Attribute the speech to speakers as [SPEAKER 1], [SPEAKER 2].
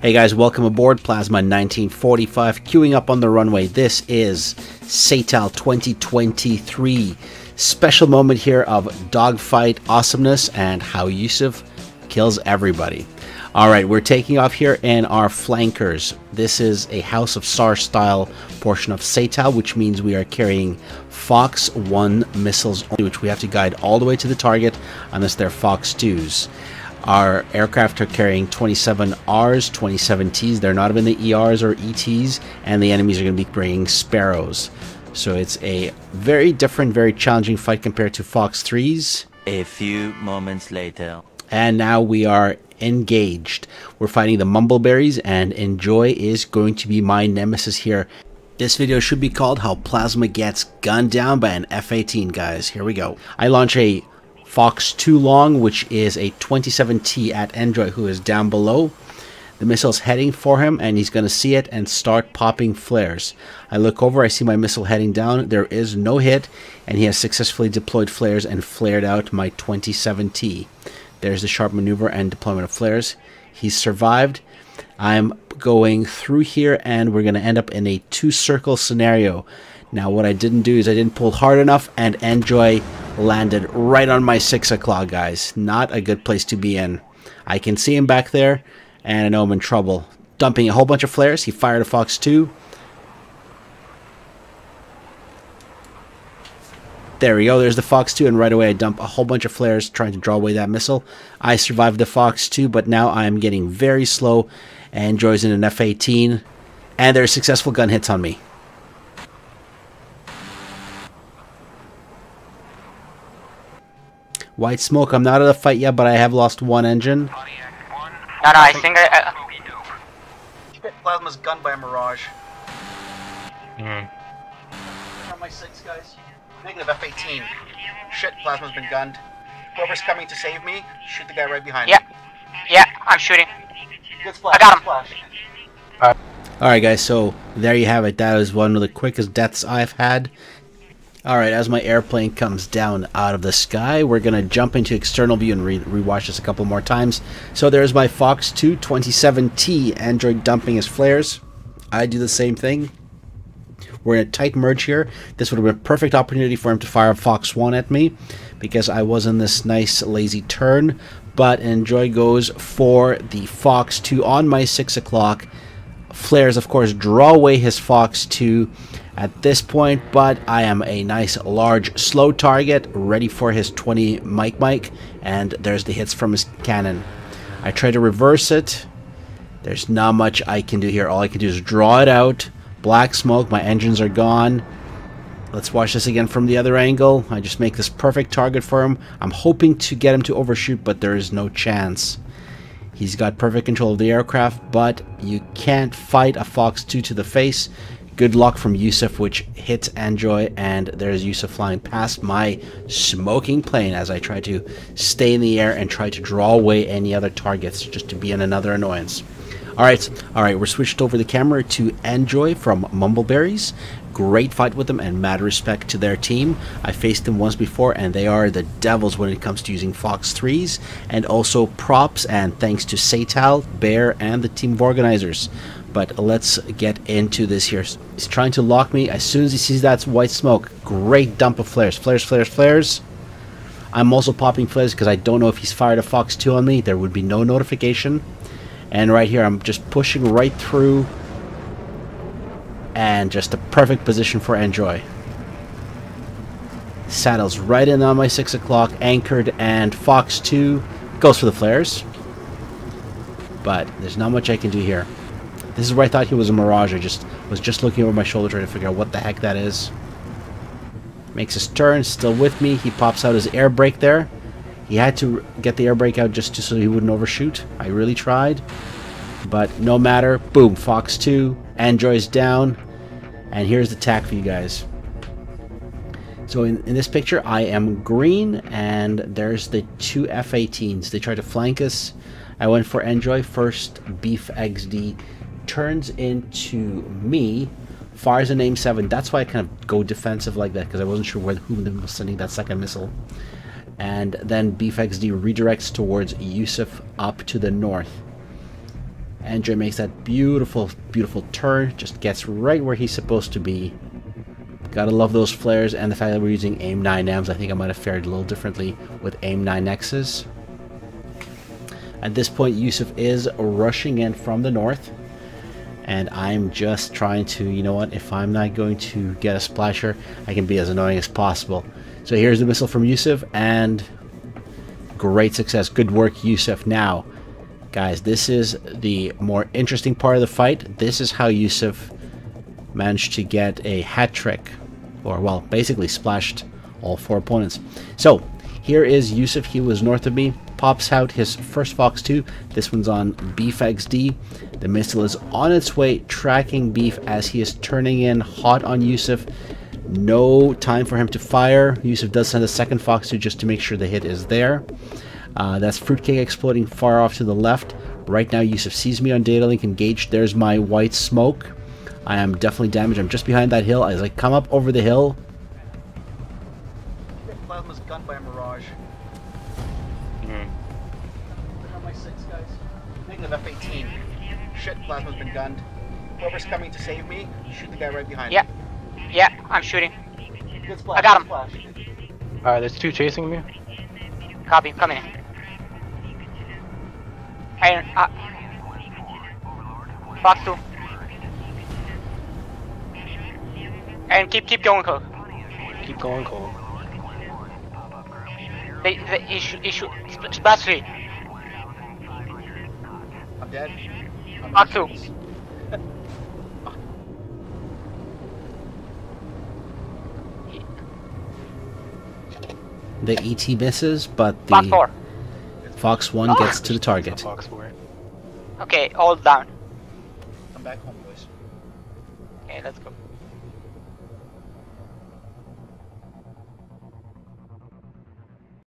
[SPEAKER 1] Hey guys, welcome aboard Plasma 1945, queuing up on the runway. This is SATAL 2023. Special moment here of dogfight awesomeness and how Youssef kills everybody. Alright, we're taking off here in our flankers. This is a House of SARH style portion of SATAL, which means we are carrying Fox 1 missiles only, which we have to guide all the way to the target unless they're Fox 2s. Our aircraft are carrying 27 Rs, 27 Ts. They're not in the ERs or ETs, and the enemies are going to be bringing Sparrows. So it's a very different, very challenging fight compared to Fox 3s.
[SPEAKER 2] A few moments later.
[SPEAKER 1] And now we are engaged. We're fighting the Mumbleberries, and Enjoy is going to be my nemesis here. This video should be called How Plasma Gets Gunned Down by an F-18, guys. Here we go. I launch a Fox 2 long, which is a 27T at Enjoy, who is down below. The missile's heading for him, and he's going to see it and start popping flares. I look over, I see my missile heading down. There is no hit, and he has successfully deployed flares and flared out my 27T. There's the sharp maneuver and deployment of flares. He's survived. I'm going through here, and we're going to end up in a two-circle scenario. Now, what I didn't do is I didn't pull hard enough, and Enjoy landed right on my 6 o'clock, guys. Not a good place to be in. I can see him back there, and I know I'm in trouble. Dumping a whole bunch of flares. He fired a Fox 2. There we go. There's the Fox 2, and right away I dump a whole bunch of flares trying to draw away that missile. I survived the Fox 2, but now I am getting very slow. Enjoy's in an F-18, and there's successful gun hits on me. White smoke, I'm not out of the fight yet, but I have lost one engine.
[SPEAKER 3] No, I think I
[SPEAKER 1] Plasma's gunned by a Mirage.
[SPEAKER 3] Mm.
[SPEAKER 1] On my 6, guys. Negative F-18. Shit, Plasma's been gunned. Whoever's coming to save me, shoot the guy right behind me.
[SPEAKER 3] Yeah, I'm shooting.
[SPEAKER 1] Good splash.
[SPEAKER 3] I got him.
[SPEAKER 1] Alright guys, so there you have it. That is one of the quickest deaths I've had. Alright, as my airplane comes down out of the sky, we're going to jump into external view and rewatch this a couple more times. So there's my Fox 2 27T Android dumping his flares. I do the same thing. We're in a tight merge here. This would have been a perfect opportunity for him to fire a Fox 1 at me because I was in this nice lazy turn. But Enjoy goes for the Fox 2 on my 6 o'clock. Flares, of course, draw away his Fox 2 at this point, but I am a nice, large, slow target, ready for his 20 Mike, and there's the hits from his cannon. I try to reverse it. There's not much I can do here. All I can do is draw it out. Black smoke, my engines are gone. Let's watch this again from the other angle. I just make this perfect target for him. I'm hoping to get him to overshoot, but there is no chance. He's got perfect control of the aircraft, but you can't fight a Fox 2 to the face. Good luck from Youssef, which hits Enjoy, and there's Youssef flying past my smoking plane as I try to stay in the air and try to draw away any other targets just to be in another annoyance. Alright, we're switched over the camera to Enjoy from Mumbleberries. Great fight with them and mad respect to their team. I faced them once before, and they are the devils when it comes to using Fox 3s, and also props, and thanks to SATAL, Bear, and the team of organizers. But let's get into this here. He's trying to lock me. As soon as he sees that white smoke, great dump of flares. Flares. I'm also popping flares because I don't know if he's fired a Fox 2 on me. There would be no notification. And right here, I'm just pushing right through. And just the perfect position for Enjoy. Saddles right in on my 6 o'clock, anchored, and Fox 2 goes for the flares. But there's not much I can do here. This is where I thought he was a Mirage. I was just looking over my shoulder trying to figure out what the heck that is. Makes his turn, still with me. He pops out his air brake there. He had to get the air brake out just so he wouldn't overshoot. I really tried. But no matter. Boom, Fox 2. Enjoy's down. And here's the TACVIEW, guys. So in this picture, I am green, and there's the two F-18s. They tried to flank us. I went for Enjoy. First, Beef XD turns into me, fires an AIM-7. That's why I kind of go defensive like that, because I wasn't sure who was sending that second missile. And then Beef XD redirects towards Youssef up to the north. Andre makes that beautiful, beautiful turn. Just gets right where he's supposed to be. Gotta love those flares and the fact that we're using AIM 9Ms. I think I might have fared a little differently with AIM 9Xs. At this point, Youssef is rushing in from the north. And I'm just trying to, you know what, if I'm not going to get a splasher, I can be as annoying as possible. So here's the missile from Youssef, and great success. Good work, Youssef. Now, guys, this is the more interesting part of the fight. This is how Youssef managed to get a hat trick, or, well, basically splashed all 4 opponents. So, here is Youssef. He was north of me. Pops out his first Fox 2. This one's on Beef XD. The missile is on its way, tracking Beef as he is turning in hot on Youssef. No time for him to fire. Youssef does send a second Fox 2 just to make sure the hit is there. That's Fruitcake exploding far off to the left. Right now, Youssef sees me on data link engaged. There's my white smoke. I am definitely damaged. I'm just behind that hill. As I come up over the hill.
[SPEAKER 4] Plasma's gunned by a Mirage. On my 6, guys. Negative f-18. Shit, Plasma's been gunned. Whoever's coming to save me, shoot the guy right behind
[SPEAKER 3] Yeah.
[SPEAKER 4] me.
[SPEAKER 3] Yeah, I'm shooting.
[SPEAKER 4] Good splash.
[SPEAKER 3] I got him.
[SPEAKER 4] Splash.
[SPEAKER 5] Alright, there's 2 chasing me.
[SPEAKER 3] Copy, coming in. And, Fox 2. And keep going, Cole.
[SPEAKER 5] Keep going, Cole.
[SPEAKER 3] They issue, splash 3.
[SPEAKER 4] I'm dead. I'm
[SPEAKER 3] Fox 2.
[SPEAKER 1] The ET misses, but
[SPEAKER 3] Fox
[SPEAKER 1] the
[SPEAKER 3] 4.
[SPEAKER 1] Fox 1 gets to the target.
[SPEAKER 5] Fox 4.
[SPEAKER 3] Okay, all down.
[SPEAKER 4] Come back home, boys.
[SPEAKER 3] Okay, let's go.